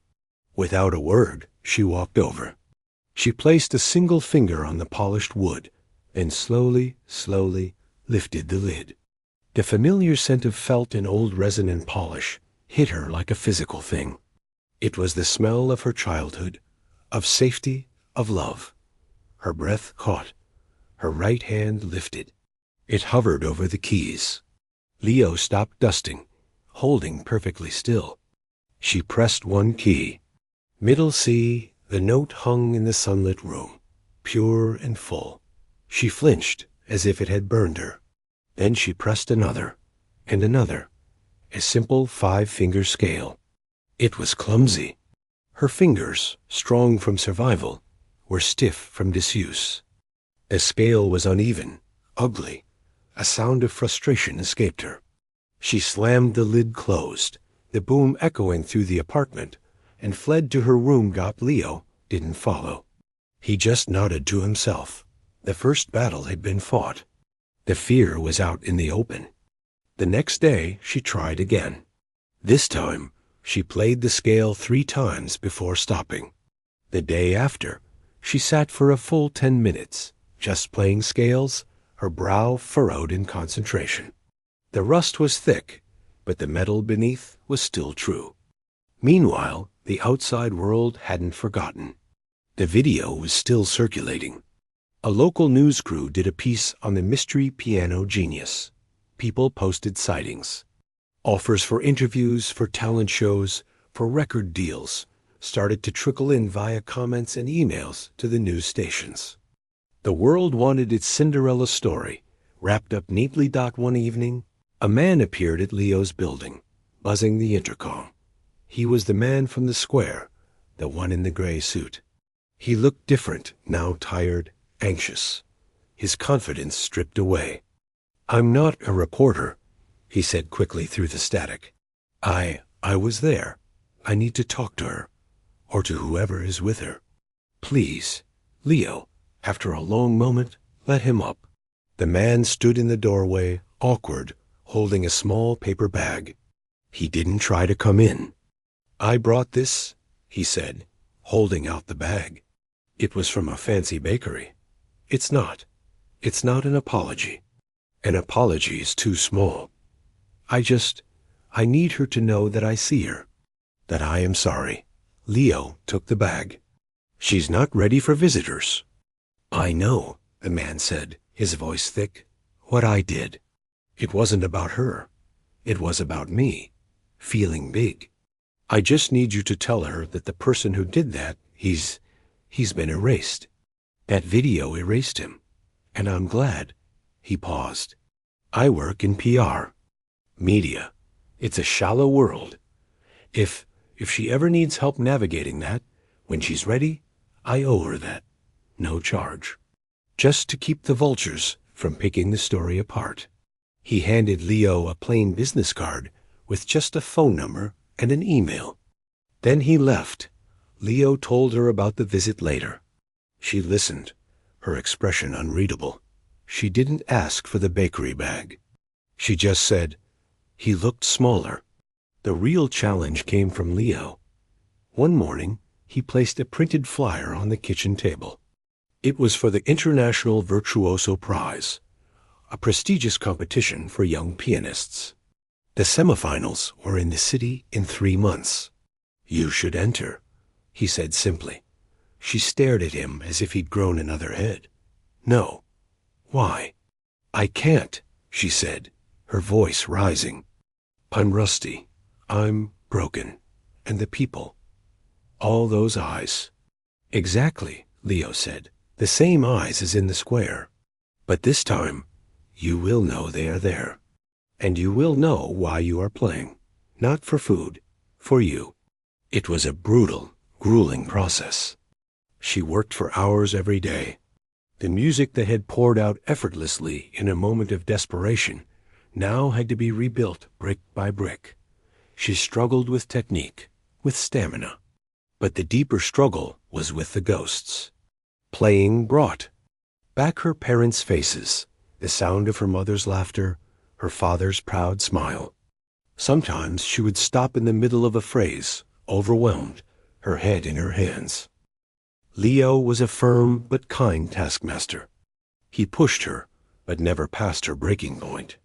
Without a word, she walked over. She placed a single finger on the polished wood, then slowly, slowly lifted the lid. The familiar scent of felt and old resin and polish hit her like a physical thing. It was the smell of her childhood, of safety, of love. Her breath caught. Her right hand lifted. It hovered over the keys. Leo stopped dusting, holding perfectly still. She pressed one key. Middle C, the note hung in the sunlit room, pure and full. She flinched as if it had burned her. Then she pressed another, and another, a simple 5-finger scale. It was clumsy. Her fingers, strong from survival, were stiff from disuse. The scale was uneven, ugly. A sound of frustration escaped her. She slammed the lid closed, the boom echoing through the apartment, and fled to her room. Leo didn't follow. He just nodded to himself. The first battle had been fought. The fear was out in the open. The next day she tried again. This time she played the scale 3 times before stopping. The day after, she sat for a full 10 minutes, just playing scales, her brow furrowed in concentration. The rust was thick, but the metal beneath was still true. Meanwhile, the outside world hadn't forgotten. The video was still circulating. A local news crew did a piece on the mystery piano genius. People posted sightings. Offers for interviews, for talent shows, for record deals started to trickle in via comments and emails to the news stations. The world wanted its Cinderella story, wrapped up neatly. One evening, a man appeared at Leo's building, buzzing the intercom. He was the man from the square, the one in the gray suit. He looked different, now tired, anxious, his confidence stripped away. "I'm not a reporter," he said quickly through the static. I was there. I need to talk to her, or to whoever is with her. Please." Leo, after a long moment, let him up. The man stood in the doorway, awkward, holding a small paper bag. He didn't try to come in. "I brought this," he said, holding out the bag. It was from a fancy bakery. It's not an apology. An apology is too small. I need her to know that I see her, that I am sorry." Leo took the bag. "She's not ready for visitors." "I know," the man said, his voice thick, "what I did. It wasn't about her. It was about me, feeling big. I just need you to tell her that the person who did that, he's been erased. That video erased him. And I'm glad." He paused. "I work in PR. Media. It's a shallow world. If she ever needs help navigating that, when she's ready, I owe her that. No charge. Just to keep the vultures from picking the story apart." He handed Leo a plain business card with just a phone number and an email. Then he left. Leo told her about the visit later. She listened, her expression unreadable. She didn't ask for the bakery bag. She just said, "He looked smaller." The real challenge came from Leo. One morning, he placed a printed flyer on the kitchen table. It was for the International Virtuoso Prize, a prestigious competition for young pianists. The semifinals were in the city in 3 months. "You should enter," he said simply. She stared at him as if he'd grown another head. "No." "Why?" "I can't," she said, her voice rising. "I'm rusty. I'm broken. And the people. All those eyes." "Exactly," Leo said. "The same eyes as in the square. But this time, you will know they are there. And you will know why you are playing. Not for food, for you." It was a brutal, grueling process. She worked for hours every day. The music that had poured out effortlessly in a moment of desperation now had to be rebuilt brick by brick. She struggled with technique, with stamina. But the deeper struggle was with the ghosts. Playing brought back her parents' faces, the sound of her mother's laughter, her father's proud smile. Sometimes she would stop in the middle of a phrase, overwhelmed, her head in her hands. Leo was a firm but kind taskmaster. He pushed her, but never passed her breaking point.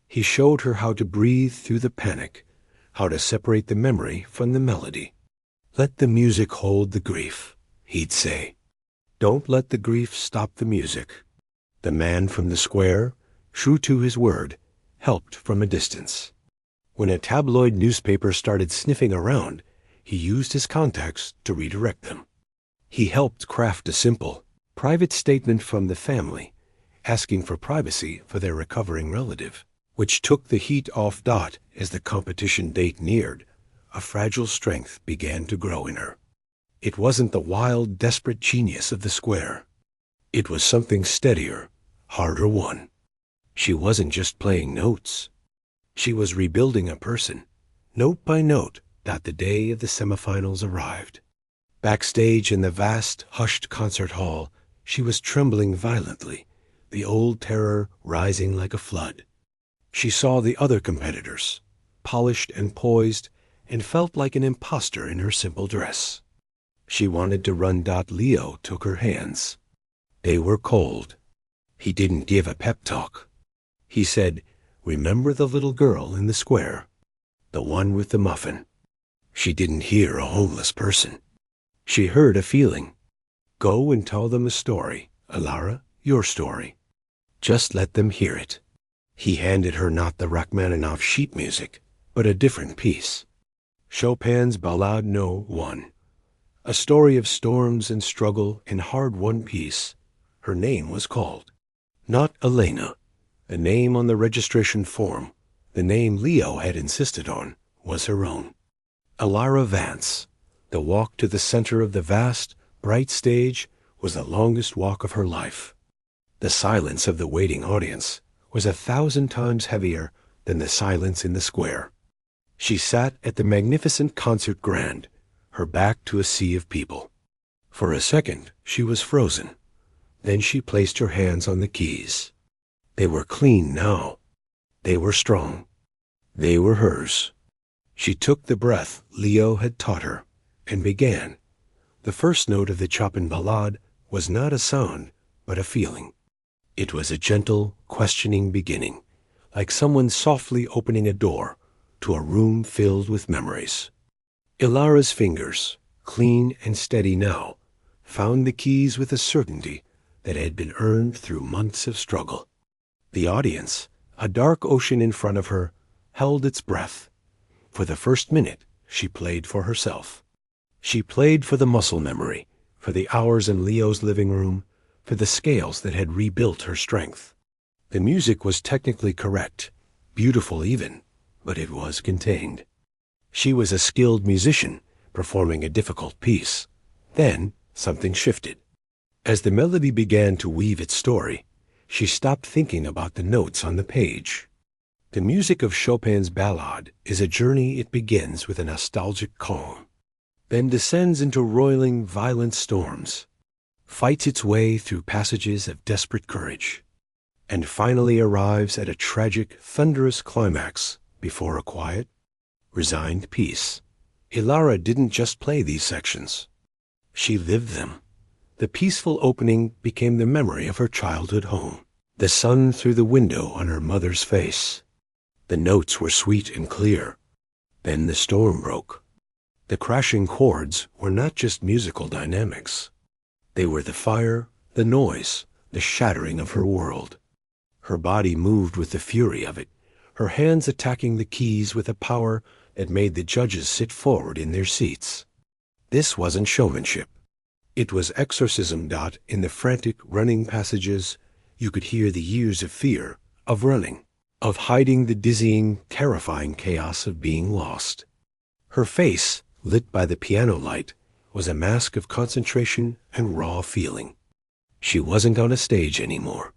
He showed her how to breathe through the panic, how to separate the memory from the melody. "Let the music hold the grief," he'd say. "Don't let the grief stop the music." The man from the square, true to his word, helped from a distance. When a tabloid newspaper started sniffing around, he used his contacts to redirect them. He helped craft a simple, private statement from the family, asking for privacy for their recovering relative, which took the heat off Dot as the competition date neared. A fragile strength began to grow in her. It wasn't the wild, desperate genius of the square. It was something steadier, harder won. She wasn't just playing notes. She was rebuilding a person, note by note, that the day of the semifinals arrived. Backstage in the vast, hushed concert hall, she was trembling violently, the old terror rising like a flood. She saw the other competitors, polished and poised, and felt like an imposter in her simple dress. She wanted to run. Leo took her hands. They were cold. He didn't give a pep talk. He said, "Remember the little girl in the square? The one with the muffin." She didn't hear a homeless person. She heard a feeling. "Go and tell them a story, Alara, your story. Just let them hear it." He handed her not the Rachmaninoff sheet music, but a different piece. Chopin's Ballade No. 1. A story of storms and struggle and hard-won peace. Her name was called. Not Elena, a name on the registration form. The name Leo had insisted on was her own. Alara Vance. The walk to the center of the vast, bright stage was the longest walk of her life. The silence of the waiting audience was 1,000 times heavier than the silence in the square. She sat at the magnificent concert grand, her back to a sea of people. For a second, she was frozen. Then she placed her hands on the keys. They were clean now. They were strong. They were hers. She took the breath Leo had taught her and began. The first note of the Chopin Ballade was not a sound, but a feeling. It was a gentle, questioning beginning, like someone softly opening a door to a room filled with memories. Ilara's fingers, clean and steady now, found the keys with a certainty that had been earned through months of struggle. The audience, a dark ocean in front of her, held its breath. For the first minute, she played for herself. She played for the muscle memory, for the hours in Leo's living room, for the scales that had rebuilt her strength. The music was technically correct, beautiful even, but it was contained. She was a skilled musician, performing a difficult piece. Then something shifted. As the melody began to weave its story, she stopped thinking about the notes on the page. The music of Chopin's ballade is a journey. It begins with a nostalgic calm, then descends into roiling, violent storms, fights its way through passages of desperate courage, and finally arrives at a tragic, thunderous climax before a quiet, resigned peace. Ilara didn't just play these sections. She lived them. The peaceful opening became the memory of her childhood home, the sun through the window on her mother's face. The notes were sweet and clear. Then the storm broke. The crashing chords were not just musical dynamics. They were the fire, the noise, the shattering of her world. Her body moved with the fury of it, her hands attacking the keys with a power that made the judges sit forward in their seats. This wasn't showmanship. It was exorcism. In the frantic, running passages, you could hear the years of fear, of running, of hiding, the dizzying, terrifying chaos of being lost. Her face, lit by the piano light, was a mask of concentration and raw feeling. She wasn't on a stage anymore.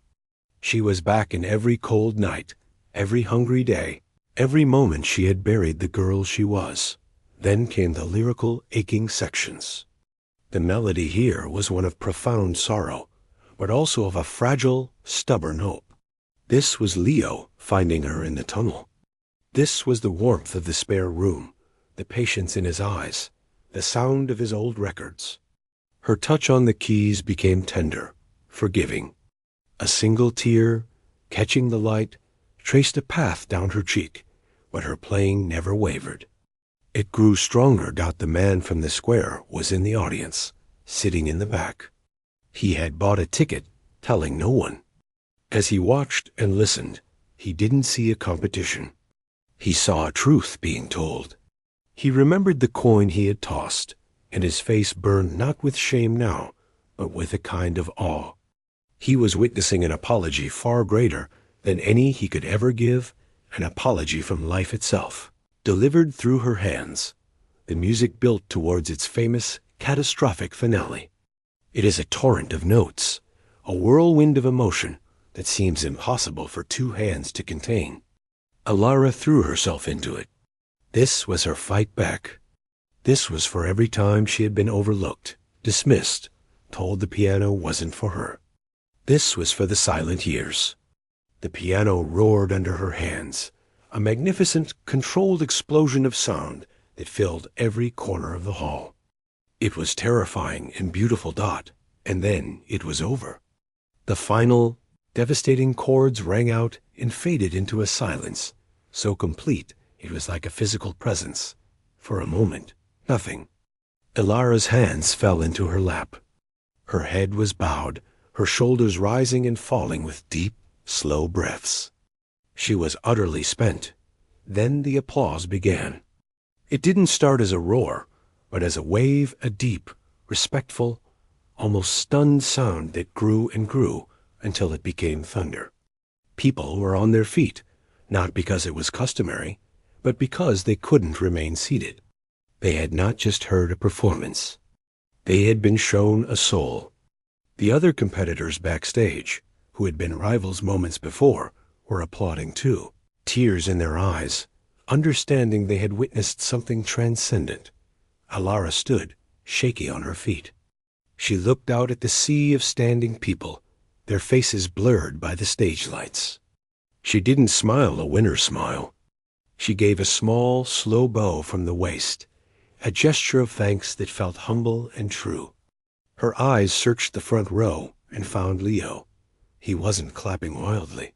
She was back in every cold night, every hungry day, every moment she had buried the girl she was. Then came the lyrical, aching sections. The melody here was one of profound sorrow, but also of a fragile, stubborn hope. This was Leo finding her in the tunnel. This was the warmth of the spare room, the patience in his eyes, the sound of his old records. Her touch on the keys became tender, forgiving. A single tear, catching the light, traced a path down her cheek, but her playing never wavered. It grew stronger. The man from the square was in the audience, sitting in the back. He had bought a ticket, telling no one. As he watched and listened, he didn't see a competition. He saw a truth being told. He remembered the coin he had tossed, and his face burned not with shame now, but with a kind of awe. He was witnessing an apology far greater than any he could ever give, an apology from life itself, delivered through her hands. The music built towards its famous, catastrophic finale. It is a torrent of notes, a whirlwind of emotion that seems impossible for two hands to contain. Ilara threw herself into it. This was her fight back. This was for every time she had been overlooked, dismissed, told the piano wasn't for her. This was for the silent years. The piano roared under her hands, a magnificent, controlled explosion of sound that filled every corner of the hall. It was terrifying and beautiful. And then it was over. The final, devastating chords rang out and faded into a silence, so complete it was like a physical presence. For a moment, nothing. Ilara's hands fell into her lap. Her head was bowed, her shoulders rising and falling with deep, slow breaths. She was utterly spent. Then the applause began. It didn't start as a roar, but as a wave, a deep, respectful, almost stunned sound that grew and grew until it became thunder. People were on their feet, not because it was customary, but because they couldn't remain seated. They had not just heard a performance. They had been shown a soul. The other competitors backstage, who had been rivals moments before, were applauding too, tears in their eyes, understanding they had witnessed something transcendent. Ilara stood, shaky on her feet. She looked out at the sea of standing people, their faces blurred by the stage lights. She didn't smile a winner's smile. She gave a small, slow bow from the waist, a gesture of thanks that felt humble and true. Her eyes searched the front row and found Leo. He wasn't clapping wildly.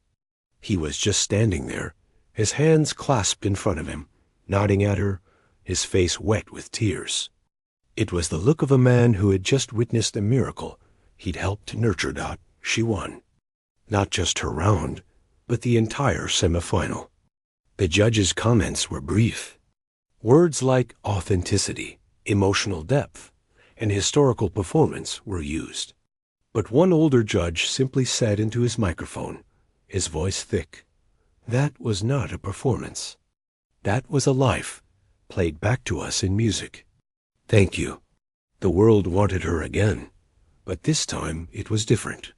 He was just standing there, his hands clasped in front of him, nodding at her, his face wet with tears. It was the look of a man who had just witnessed a miracle he'd helped to nurture. She won. Not just her round, but the entire semifinal. The judges' comments were brief. Words like authenticity, emotional depth, and historical performance were used. But one older judge simply said into his microphone, his voice thick, "That was not a performance. That was a life, played back to us in music. Thank you." The world wanted her again, but this time it was different.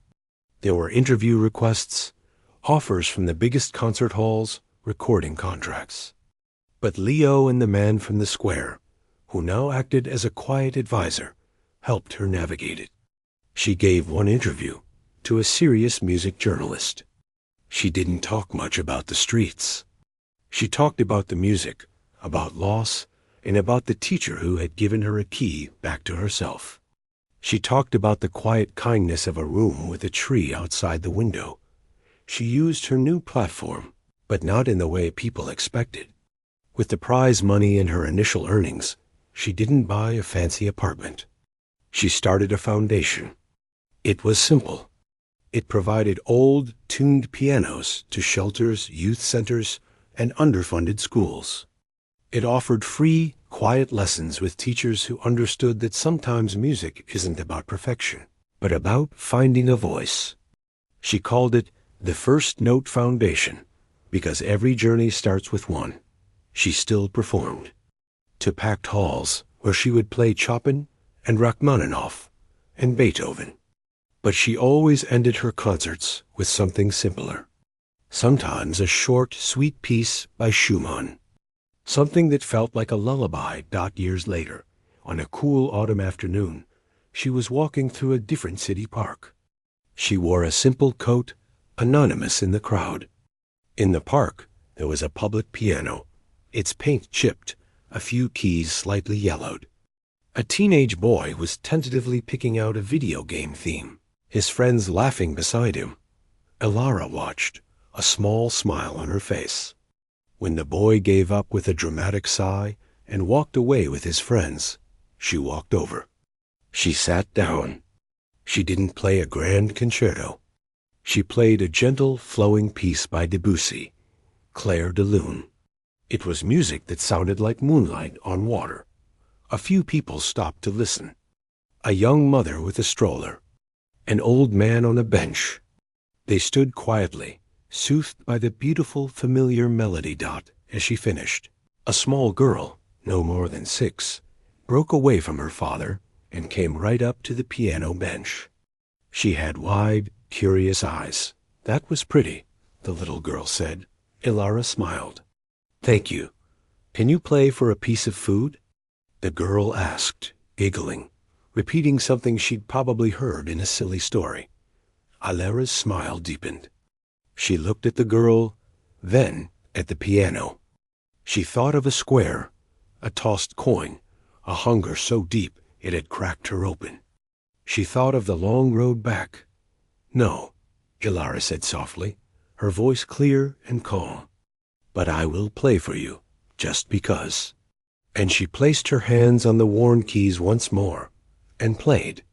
There were interview requests, offers from the biggest concert halls, recording contracts. But Leo and the man from the square, who now acted as a quiet advisor, helped her navigate it. She gave one interview to a serious music journalist. She didn't talk much about the streets. She talked about the music, about loss, and about the teacher who had given her a key back to herself. She talked about the quiet kindness of a room with a tree outside the window. She used her new platform, but not in the way people expected. With the prize money and her initial earnings, she didn't buy a fancy apartment. She started a foundation. It was simple. It provided old, tuned pianos to shelters, youth centers, and underfunded schools. It offered free, quiet lessons with teachers who understood that sometimes music isn't about perfection, but about finding a voice. She called it the First Note Foundation because every journey starts with one. She still performed. To packed halls where she would play Chopin and Rachmaninoff and Beethoven. But she always ended her concerts with something simpler. Sometimes a short, sweet piece by Schumann. Something that felt like a lullaby. Years later, on a cool autumn afternoon, she was walking through a different city park. She wore a simple coat, anonymous in the crowd. In the park, there was a public piano, its paint chipped, a few keys slightly yellowed. A teenage boy was tentatively picking out a video game theme, his friends laughing beside him. Elara watched, a small smile on her face. When the boy gave up with a dramatic sigh and walked away with his friends, she walked over. She sat down. She didn't play a grand concerto. She played a gentle, flowing piece by Debussy, Clair de Lune. It was music that sounded like moonlight on water. A few people stopped to listen. A young mother with a stroller. An old man on a bench. They stood quietly, soothed by the beautiful, familiar melody. As she finished, a small girl, no more than 6, broke away from her father and came right up to the piano bench. She had wide, curious eyes. That was pretty, the little girl said. Elara smiled. Thank you. Can you play for a piece of food? The girl asked, giggling, repeating something she'd probably heard in a silly story. Elara's smile deepened. She looked at the girl, then at the piano. She thought of a square, a tossed coin, a hunger so deep it had cracked her open. She thought of the long road back. No, Elara said softly, her voice clear and calm. But I will play for you, just because. And she placed her hands on the worn keys once more, and played.